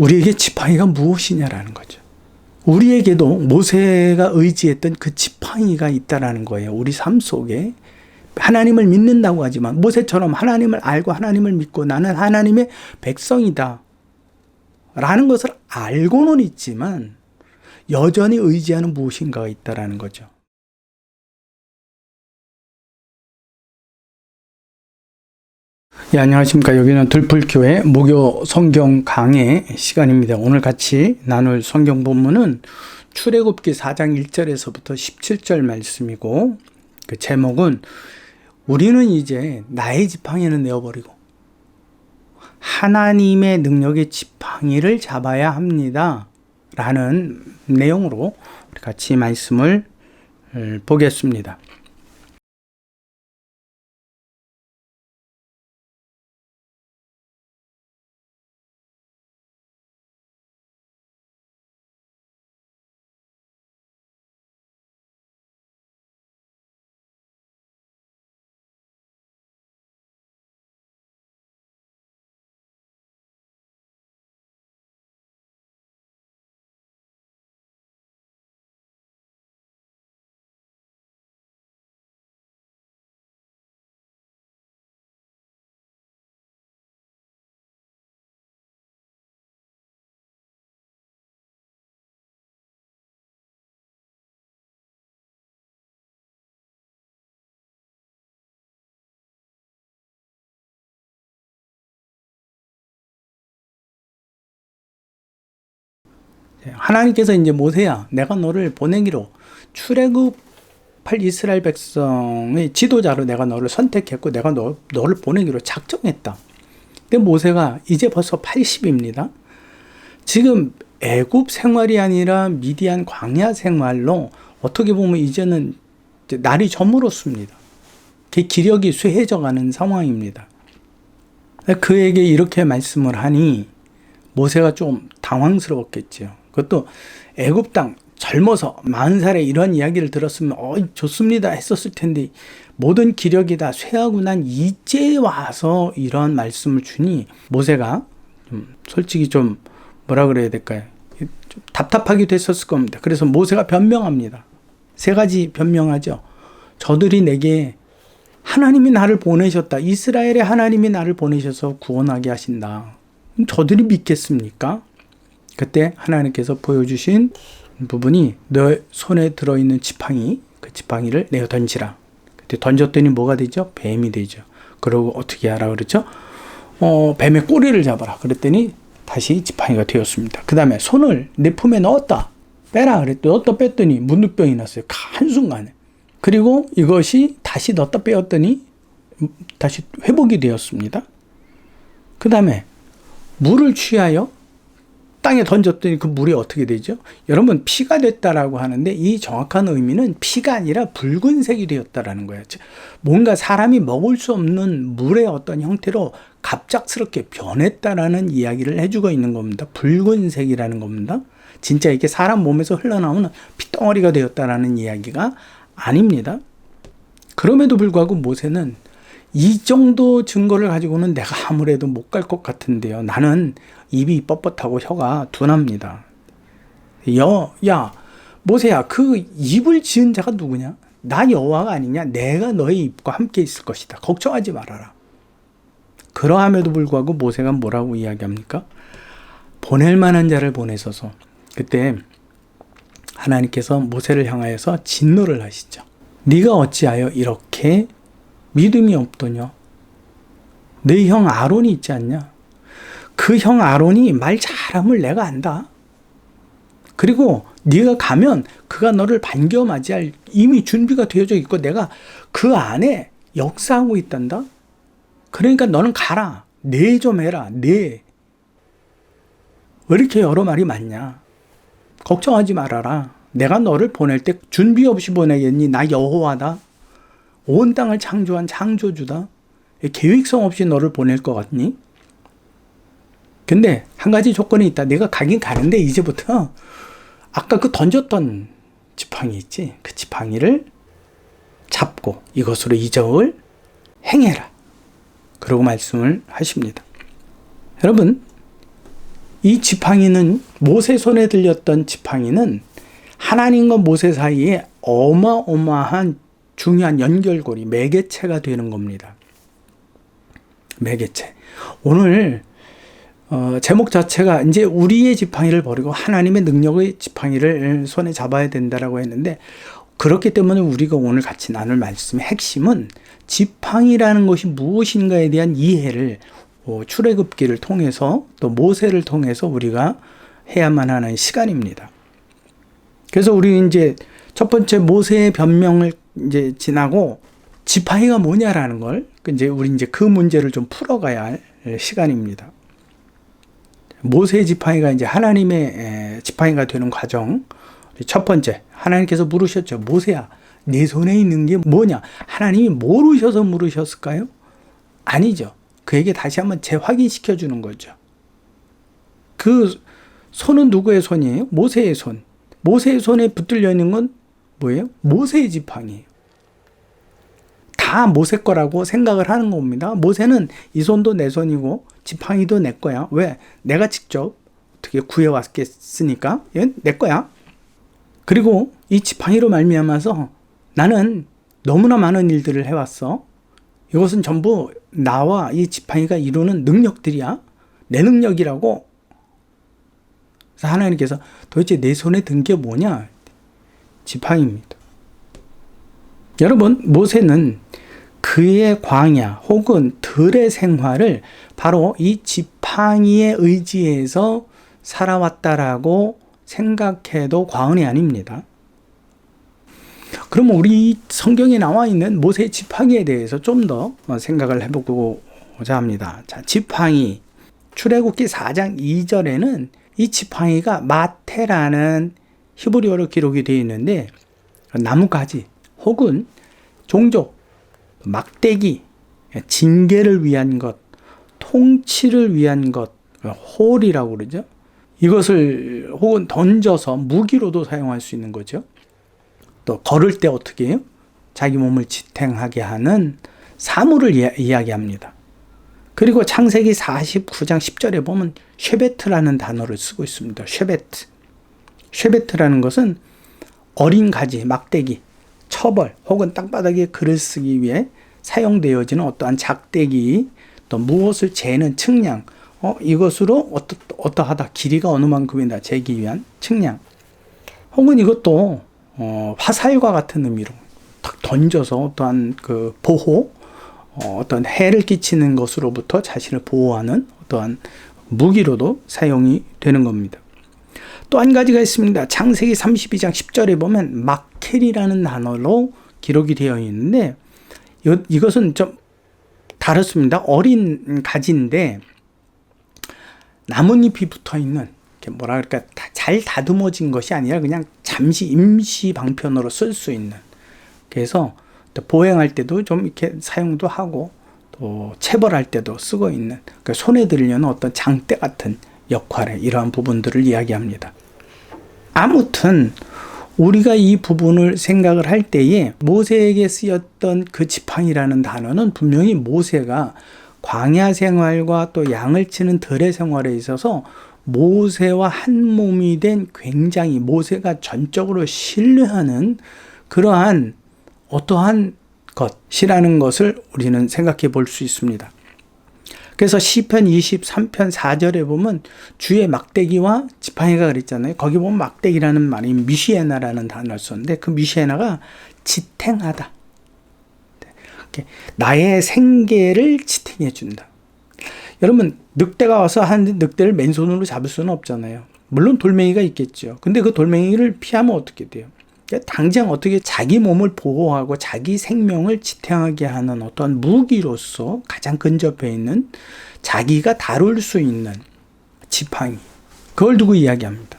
우리에게 지팡이가 무엇이냐라는 거죠. 우리에게도 모세가 의지했던 그 지팡이가 있다라는 거예요. 우리 삶 속에 하나님을 믿는다고 하지만 모세처럼 하나님을 알고 하나님을 믿고 나는 하나님의 백성이다 라는 것을 알고는 있지만 여전히 의지하는 무엇인가가 있다라는 거죠. 예, 안녕하십니까. 여기는 들풀교회 목요 성경 강해 시간입니다. 오늘 같이 나눌 성경 본문은 출애굽기 4장 1절에서부터 17절 말씀이고, 그 제목은 우리는 이제 나의 지팡이는 내어버리고 하나님의 능력의 지팡이를 잡아야 합니다 라는 내용으로 우리 같이 말씀을 보겠습니다. 하나님께서 이제 모세야, 내가 너를 보내기로 출애굽할 이스라엘 백성의 지도자로 내가 너를 선택했고 내가 너를 보내기로 작정했다. 근데 모세가 이제 벌써 80입니다. 지금 애굽 생활이 아니라 미디안 광야 생활로 어떻게 보면 이제는 날이 저물었습니다. 그 기력이 쇠해져가는 상황입니다. 그에게 이렇게 말씀을 하니 모세가 좀 당황스러웠겠죠. 그것도 애굽 땅 젊어서 40살에 이런 이야기를 들었으면 좋습니다 했었을 텐데 모든 기력이 다 쇠하고 난 이제 와서 이런 말씀을 주니 모세가 솔직히 좀 뭐라 그래야 될까요? 좀 답답하기도 했었을 겁니다. 그래서 모세가 변명합니다. 3가지 변명하죠. 저들이 내게 하나님이 나를 보내셨다. 이스라엘의 하나님이 나를 보내셔서 구원하게 하신다. 저들이 믿겠습니까? 그때 하나님께서 보여주신 부분이 너 손에 들어있는 지팡이, 그 지팡이를 내어 던지라. 그때 던졌더니 뭐가 되죠? 뱀이 되죠. 그러고 어떻게 하라 그랬죠? 뱀의 꼬리를 잡아라. 그랬더니 다시 지팡이가 되었습니다. 그 다음에 손을 내 품에 넣었다. 빼라. 그랬더니 넣었다 뺐더니 문둥병이 났어요. 한순간에. 그리고 이것이 다시 넣었다 빼었더니 다시 회복이 되었습니다. 그 다음에 물을 취하여 땅에 던졌더니 그 물이 어떻게 되죠? 여러분, 피가 됐다라고 하는데 이 정확한 의미는 피가 아니라 붉은색이 되었다라는 거예요. 뭔가 사람이 먹을 수 없는 물의 어떤 형태로 갑작스럽게 변했다라는 이야기를 해주고 있는 겁니다. 붉은색이라는 겁니다. 진짜 이게 사람 몸에서 흘러나오는 피덩어리가 되었다라는 이야기가 아닙니다. 그럼에도 불구하고 모세는 이 정도 증거를 가지고는 내가 아무래도 못 갈 것 같은데요. 나는 입이 뻣뻣하고 혀가 둔합니다. 야, 모세야, 그 입을 지은 자가 누구냐? 나 여호와가 아니냐? 내가 너의 입과 함께 있을 것이다. 걱정하지 말아라. 그러함에도 불구하고 모세가 뭐라고 이야기합니까? 보낼 만한 자를 보내셔서 그때 하나님께서 모세를 향하여서 진노를 하시죠. 네가 어찌하여 이렇게 믿음이 없더냐? 네 형 아론이 있지 않냐? 그 형 아론이 말 잘함을 내가 안다. 그리고 네가 가면 그가 너를 반겨맞이할 이미 준비가 되어져 있고 내가 그 안에 역사하고 있단다. 그러니까 너는 가라. 네 좀 해라. 네. 왜 이렇게 여러 말이 많냐? 걱정하지 말아라. 내가 너를 보낼 때 준비 없이 보내겠니? 나 여호와다. 온 땅을 창조한 창조주다. 계획성 없이 너를 보낼 것 같니? 근데 한 가지 조건이 있다. 내가 가긴 가는데 이제부터 아까 그 던졌던 지팡이 있지? 그 지팡이를 잡고 이것으로 이적을 행해라. 그러고 말씀을 하십니다. 여러분, 이 지팡이는 모세 손에 들렸던 지팡이는 하나님과 모세 사이에 어마어마한 중요한 연결고리, 매개체가 되는 겁니다. 매개체. 오늘 제목 자체가 이제 우리의 지팡이를 버리고 하나님의 능력의 지팡이를 손에 잡아야 된다라고 했는데, 그렇기 때문에 우리가 오늘 같이 나눌 말씀의 핵심은 지팡이라는 것이 무엇인가에 대한 이해를 출애굽기를 통해서 또 모세를 통해서 우리가 해야만 하는 시간입니다. 그래서 우리 이제 첫 번째 모세의 변명을 이제 지나고 지팡이가 뭐냐라는 걸 이제 우리 이제 그 문제를 좀 풀어가야 할 시간입니다. 모세의 지팡이가 이제 하나님의 지팡이가 되는 과정. 첫 번째, 하나님께서 물으셨죠. 모세야, 내 손에 있는 게 뭐냐? 하나님이 모르셔서 물으셨을까요? 아니죠. 그에게 다시 한번 재확인시켜 주는 거죠. 그 손은 누구의 손이에요? 모세의 손. 모세의 손에 붙들려 있는 건 뭐예요? 모세의 지팡이에요. 다 모세 거라고 생각을 하는 겁니다. 모세는 이 손도 내 손이고 지팡이도 내 거야. 왜? 내가 직접 어떻게 구해왔겠으니까 얘는 내 거야. 그리고 이 지팡이로 말미암아서 나는 너무나 많은 일들을 해왔어. 이것은 전부 나와 이 지팡이가 이루는 능력들이야. 내 능력이라고. 그래서 하나님께서 도대체 내 손에 든 게 뭐냐? 지팡이입니다. 여러분, 모세는 그의 광야 혹은 들의 생활을 바로 이 지팡이에 의지해서 살아왔다라고 생각해도 과언이 아닙니다. 그럼 우리 성경에 나와 있는 모세의 지팡이에 대해서 좀 더 생각을 해보고자 합니다. 자, 지팡이. 출애굽기 4장 2절에는 이 지팡이가 마테라는 히브리어로 기록이 되어 있는데, 나뭇가지 혹은 종족, 막대기, 징계를 위한 것, 통치를 위한 것, 홀이라고 그러죠. 이것을 혹은 던져서 무기로도 사용할 수 있는 거죠. 또 걸을 때 어떻게 해요? 자기 몸을 지탱하게 하는 사물을 이야기합니다. 그리고 창세기 49장 10절에 보면 쉐베트라는 단어를 쓰고 있습니다. 쉐베트. 쉐베트라는 것은 어린 가지, 막대기, 처벌 혹은 땅바닥에 글을 쓰기 위해 사용되어지는 어떠한 작대기, 또 무엇을 재는 측량, 이것으로 어떠하다, 길이가 어느 만큼이다 재기 위한 측량, 혹은 이것도 화살과 같은 의미로 탁 던져서 어떠한 그 보호, 어떤 해를 끼치는 것으로부터 자신을 보호하는 어떠한 무기로도 사용이 되는 겁니다. 또 한 가지가 있습니다. 창세기 32장 10절에 보면 마켈이라는 단어로 기록이 되어 있는데, 이것은 좀 다릅니다. 어린 가지인데 나뭇잎이 붙어 있는, 뭐라 그럴까, 잘 다듬어진 것이 아니라 그냥 잠시 임시 방편으로 쓸 수 있는, 그래서 보행할 때도 좀 이렇게 사용도 하고 또 체벌할 때도 쓰고 있는, 그러니까 손에 들려는 어떤 장대 같은 역할의 이러한 부분들을 이야기합니다. 아무튼 우리가 이 부분을 생각을 할 때에 모세에게 쓰였던 그 지팡이라는 단어는 분명히 모세가 광야 생활과 또 양을 치는 들의 생활에 있어서 모세와 한 몸이 된, 굉장히 모세가 전적으로 신뢰하는 그러한 어떠한 것이라는 것을 우리는 생각해 볼 수 있습니다. 그래서 시편 23편 4절에 보면 주의 막대기와 지팡이가 그랬잖아요. 거기 보면 막대기라는 말이 미시에나라는 단어를 썼는데, 그 미시에나가 지탱하다. 나의 생계를 지탱해 준다. 여러분, 늑대가 와서 하는데 늑대를 맨손으로 잡을 수는 없잖아요. 물론 돌멩이가 있겠죠. 근데 그 돌멩이를 피하면 어떻게 돼요? 당장 어떻게 자기 몸을 보호하고 자기 생명을 지탱하게 하는 어떤 무기로서 가장 근접해 있는, 자기가 다룰 수 있는 지팡이, 그걸 두고 이야기합니다.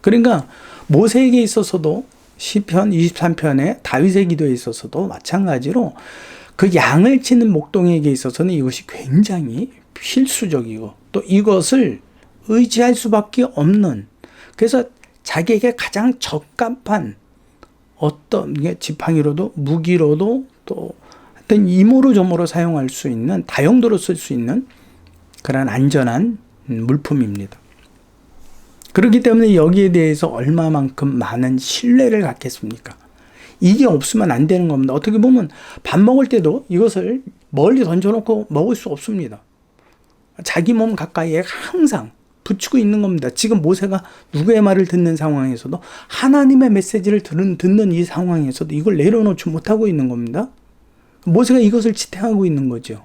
그러니까 모세에게 있어서도 시편 23편에 다윗의 기도에 있어서도 마찬가지로 그 양을 치는 목동에게 있어서는 이것이 굉장히 필수적이고 또 이것을 의지할 수밖에 없는, 그래서 자기에게 가장 적합한 어떤 지팡이로도 무기로도 또 어떤 이모로저모로 사용할 수 있는, 다용도로 쓸 수 있는 그런 안전한 물품입니다. 그렇기 때문에 여기에 대해서 얼마만큼 많은 신뢰를 갖겠습니까? 이게 없으면 안 되는 겁니다. 어떻게 보면 밥 먹을 때도 이것을 멀리 던져놓고 먹을 수 없습니다. 자기 몸 가까이에 항상 붙이고 있는 겁니다. 지금 모세가 누구의 말을 듣는 상황에서도 하나님의 메시지를 듣는 이 상황에서도 이걸 내려놓지 못하고 있는 겁니다. 모세가 이것을 지탱하고 있는 거죠.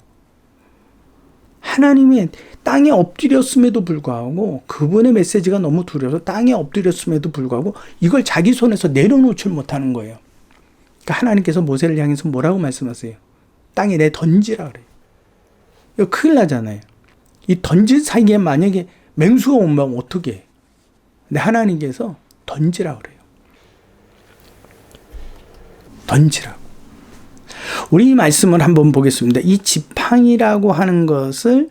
하나님의 땅에 엎드렸음에도 불구하고 그분의 메시지가 너무 두려워서 땅에 엎드렸음에도 불구하고 이걸 자기 손에서 내려놓지 못하는 거예요. 그러니까 하나님께서 모세를 향해서 뭐라고 말씀하세요? 땅에 내 던지라 그래요. 이거 큰일 나잖아요. 이 던진 사이에 만약에 맹수가 오면 어떻게 해? 근데 하나님께서 던지라 그래요. 던지라고. 우리 이 말씀을 한번 보겠습니다. 이 지팡이라고 하는 것을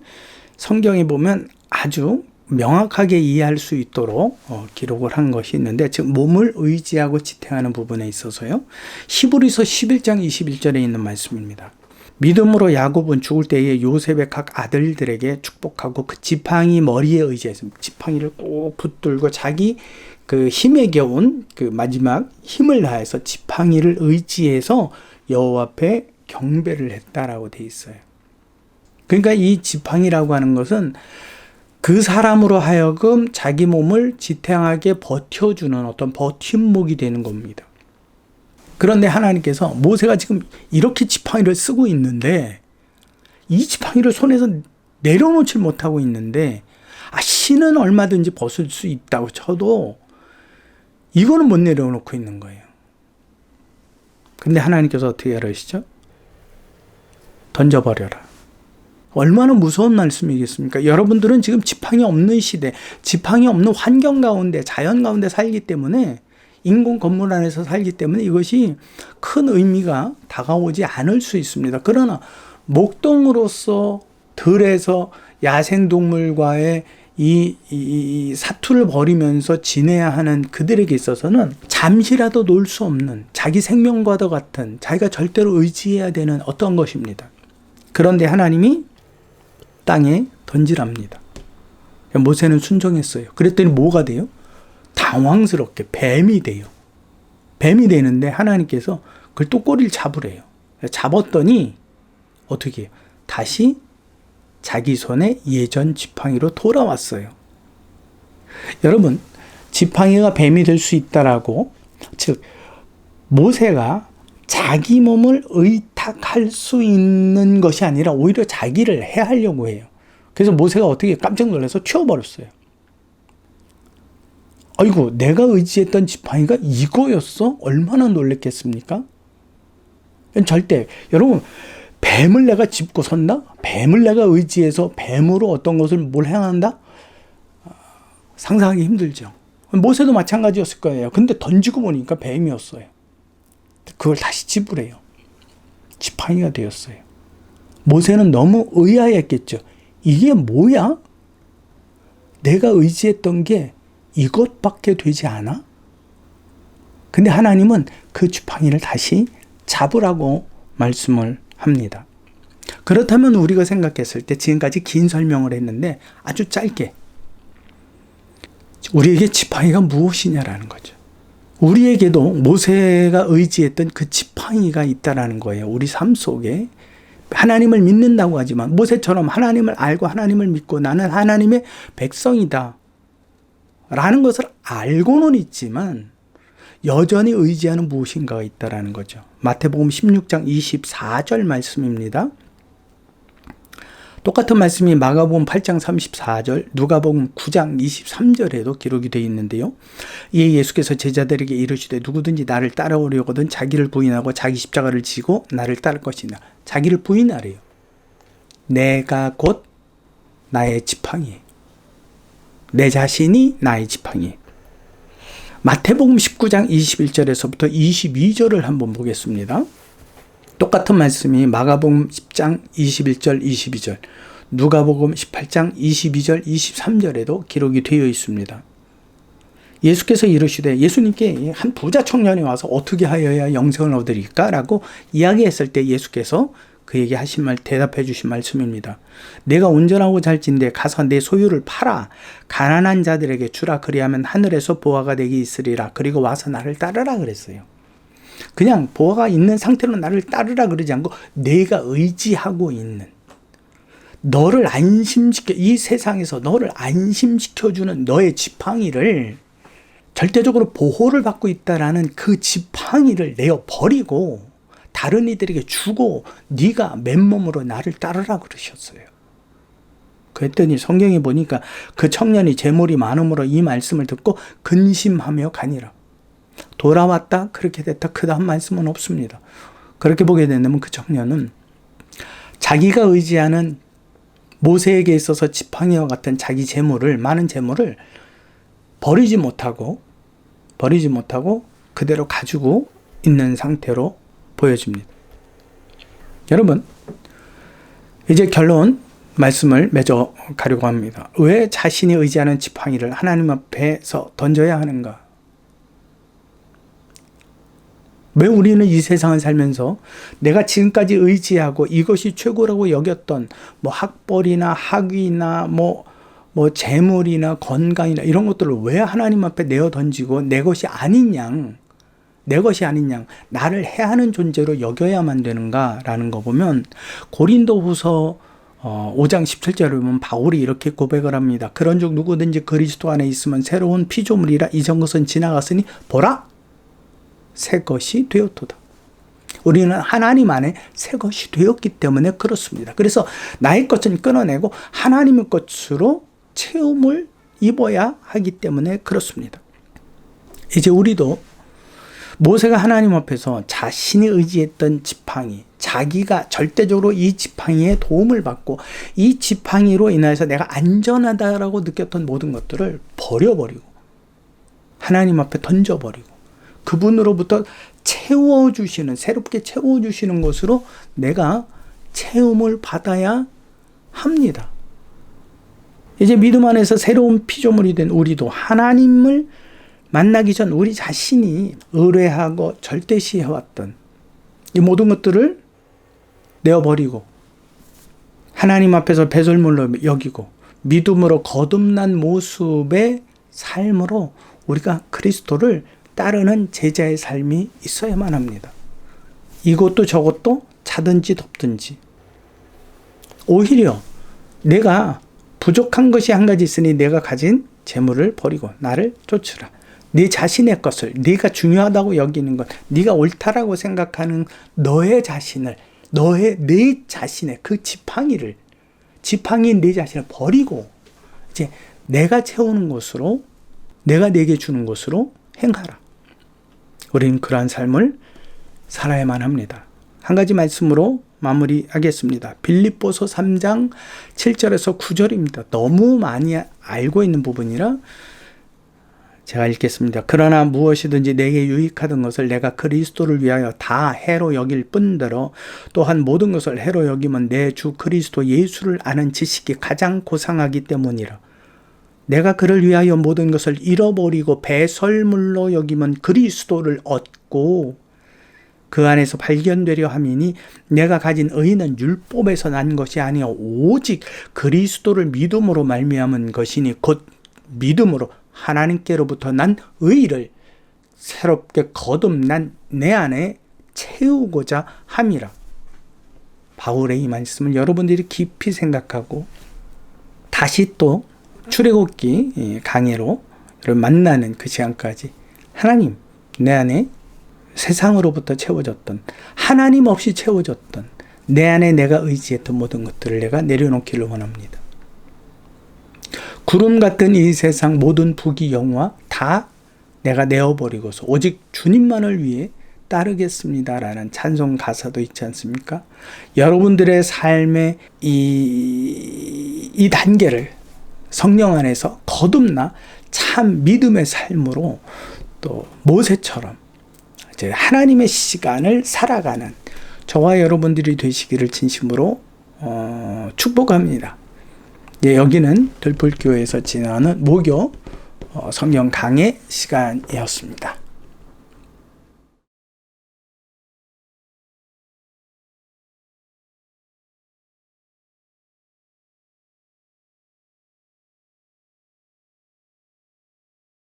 성경에 보면 아주 명확하게 이해할 수 있도록 기록을 한 것이 있는데, 즉 몸을 의지하고 지탱하는 부분에 있어서요. 히브리서 11장 21절에 있는 말씀입니다. 믿음으로 야곱은 죽을 때에 요셉의 각 아들들에게 축복하고 그 지팡이 머리에 의지해서 지팡이를 꼭 붙들고 자기 그 힘에 겨운 그 마지막 힘을 다해서 지팡이를 의지해서 여호와 앞에 경배를 했다라고 돼 있어요. 그러니까 이 지팡이라고 하는 것은 그 사람으로 하여금 자기 몸을 지탱하게 버텨주는 어떤 버팀목이 되는 겁니다. 그런데 하나님께서 모세가 지금 이렇게 지팡이를 쓰고 있는데 이 지팡이를 손에서 내려놓지 못하고 있는데 신은 얼마든지 벗을 수 있다고 쳐도 이거는 못 내려놓고 있는 거예요. 근데 하나님께서 어떻게 하시죠? 던져버려라. 얼마나 무서운 말씀이겠습니까? 여러분들은 지금 지팡이 없는 시대, 지팡이 없는 환경 가운데, 자연 가운데 살기 때문에, 인공 건물 안에서 살기 때문에 이것이 큰 의미가 다가오지 않을 수 있습니다. 그러나 목동으로서 들에서 야생동물과의 이 사투를 벌이면서 지내야 하는 그들에게 있어서는 잠시라도 놓을 수 없는 자기 생명과도 같은 자기가 절대로 의지해야 되는 어떤 것입니다. 그런데 하나님이 땅에 던지랍니다. 모세는 순종했어요. 그랬더니 뭐가 돼요? 당황스럽게 뱀이 돼요. 뱀이 되는데 하나님께서 그걸 또 꼬리를 잡으래요. 잡았더니 어떻게 해요? 다시 자기 손에 예전 지팡이로 돌아왔어요. 여러분, 지팡이가 뱀이 될 수 있다라고, 즉 모세가 자기 몸을 의탁할 수 있는 것이 아니라 오히려 자기를 해하려고 해요. 그래서 모세가 어떻게 깜짝 놀라서 튀어버렸어요. 아이고, 내가 의지했던 지팡이가 이거였어? 얼마나 놀랬겠습니까? 절대, 여러분, 뱀을 내가 짚고 선다? 뱀을 내가 의지해서 뱀으로 어떤 것을 뭘 행한다? 상상하기 힘들죠. 모세도 마찬가지였을 거예요. 근데 던지고 보니까 뱀이었어요. 그걸 다시 짚으래요. 지팡이가 되었어요. 모세는 너무 의아했겠죠. 이게 뭐야? 내가 의지했던 게 이것밖에 되지 않아? 근데 하나님은 그 지팡이를 다시 잡으라고 말씀을 합니다. 그렇다면 우리가 생각했을 때 지금까지 긴 설명을 했는데 아주 짧게 우리에게 지팡이가 무엇이냐라는 거죠. 우리에게도 모세가 의지했던 그 지팡이가 있다라는 거예요. 우리 삶 속에 하나님을 믿는다고 하지만 모세처럼 하나님을 알고 하나님을 믿고 나는 하나님의 백성이다 라는 것을 알고는 있지만 여전히 의지하는 무엇인가가 있다라는 거죠. 마태복음 16장 24절 말씀입니다. 똑같은 말씀이 마가복음 8장 34절, 누가복음 9장 23절에도 기록이 되어 있는데요. 이에 예수께서 제자들에게 이르시되 누구든지 나를 따라오려거든 자기를 부인하고 자기 십자가를 지고 나를 따를 것이냐. 자기를 부인하래요. 내가 곧 나의 지팡이. 내 자신이 나의 지팡이. 마태복음 19장 21절에서부터 22절을 한번 보겠습니다. 똑같은 말씀이 마가복음 10장 21절 22절, 누가복음 18장 22절 23절에도 기록이 되어 있습니다. 예수께서 이르시되 예수님께 한 부자 청년이 와서 어떻게 하여야 영생을 얻으리까? 라고 이야기했을 때 예수께서 그에게 하신 말, 대답해 주신 말씀입니다. 내가 온전하고 잘진데 가서 내 소유를 팔아 가난한 자들에게 주라. 그리하면 하늘에서 보화가 내게 있으리라. 그리고 와서 나를 따르라 그랬어요. 그냥 보화가 있는 상태로 나를 따르라 그러지 않고 내가 의지하고 있는, 너를 안심시켜, 이 세상에서 너를 안심시켜주는 너의 지팡이를, 절대적으로 보호를 받고 있다라는 그 지팡이를 내어버리고 다른 이들에게 주고 네가 맨몸으로 나를 따르라 그러셨어요. 그랬더니 성경에 보니까 그 청년이 재물이 많음으로 이 말씀을 듣고 근심하며 가니라. 돌아왔다 그렇게 됐다 그 다음 말씀은 없습니다. 그렇게 보게 된다면 그 청년은 자기가 의지하는 모세에게 있어서 지팡이와 같은 자기 재물을, 많은 재물을 버리지 못하고 그대로 가지고 있는 상태로 보여집니다. 여러분, 이제 결론 말씀을 맺어 가려고 합니다. 왜 자신이 의지하는 지팡이를 하나님 앞에서 던져야 하는가? 왜 우리는 이 세상을 살면서 내가 지금까지 의지하고 이것이 최고라고 여겼던 뭐 학벌이나 학위나 뭐 재물이나 건강이나 이런 것들을 왜 하나님 앞에 내어 던지고 내 것이 아닌 양, 나를 해하는 존재로 여겨야만 되는가라는 거 보면 고린도후서 5장 17절에 보면 바울이 이렇게 고백을 합니다. 그런즉 누구든지 그리스도 안에 있으면 새로운 피조물이라. 이전 것은 지나갔으니 보라 새 것이 되었도다. 우리는 하나님 안에 새 것이 되었기 때문에 그렇습니다. 그래서 나의 것은 끊어내고 하나님의 것으로 채움을 입어야 하기 때문에 그렇습니다. 이제 우리도 모세가 하나님 앞에서 자신이 의지했던 지팡이, 자기가 절대적으로 이 지팡이의 도움을 받고 이 지팡이로 인해서 내가 안전하다라고 느꼈던 모든 것들을 버려버리고 하나님 앞에 던져버리고 그분으로부터 채워주시는, 새롭게 채워주시는 것으로 내가 채움을 받아야 합니다. 이제 믿음 안에서 새로운 피조물이 된 우리도 하나님을 만나기 전 우리 자신이 의뢰하고 절대시해왔던 이 모든 것들을 내어버리고 하나님 앞에서 배설물로 여기고 믿음으로 거듭난 모습의 삶으로 우리가 그리스도를 따르는 제자의 삶이 있어야만 합니다. 이것도 저것도 차든지 덥든지. 오히려 내가 부족한 것이 한 가지 있으니 내가 가진 재물을 버리고 나를 쫓으라. 네 자신의 것을, 네가 중요하다고 여기는 것, 네가 옳다라고 생각하는 너의 자신을, 내 자신의 그 지팡이인 내 자신을 버리고 이제 내가 채우는 것으로, 내가 내게 주는 것으로 행하라. 우리는 그러한 삶을 살아야만 합니다. 한 가지 말씀으로 마무리하겠습니다. 빌립보서 3장 7절에서 9절입니다. 너무 많이 알고 있는 부분이라 제가 읽겠습니다. 그러나 무엇이든지 내게 유익하던 것을 내가 그리스도를 위하여 다 해로 여길 뿐더러 또한 모든 것을 해로 여기면 내 주 그리스도 예수를 아는 지식이 가장 고상하기 때문이라. 내가 그를 위하여 모든 것을 잃어버리고 배설물로 여기면 그리스도를 얻고 그 안에서 발견되려 함이니 내가 가진 의는 율법에서 난 것이 아니요 오직 그리스도를 믿음으로 말미암은 것이니 곧 믿음으로 하나님께로부터 난 의를 새롭게 거듭난 내 안에 채우고자 함이라. 바울의 이 말씀을 여러분들이 깊이 생각하고 다시 또 출애굽기 강해로 만나는 그 시간까지 하나님, 내 안에 세상으로부터 채워졌던, 하나님 없이 채워졌던 내 안에 내가 의지했던 모든 것들을 내가 내려놓기를 원합니다. 구름 같은 이 세상 모든 부귀 영화 다 내가 내어버리고서 오직 주님만을 위해 따르겠습니다라는 찬송 가사도 있지 않습니까? 여러분들의 삶의 이 단계를 성령 안에서 거듭나 참 믿음의 삶으로 또 모세처럼 이제 하나님의 시간을 살아가는 저와 여러분들이 되시기를 진심으로 축복합니다. 예, 여기는 들풀교회에서 진행하는 목요 성경 강의 시간이었습니다.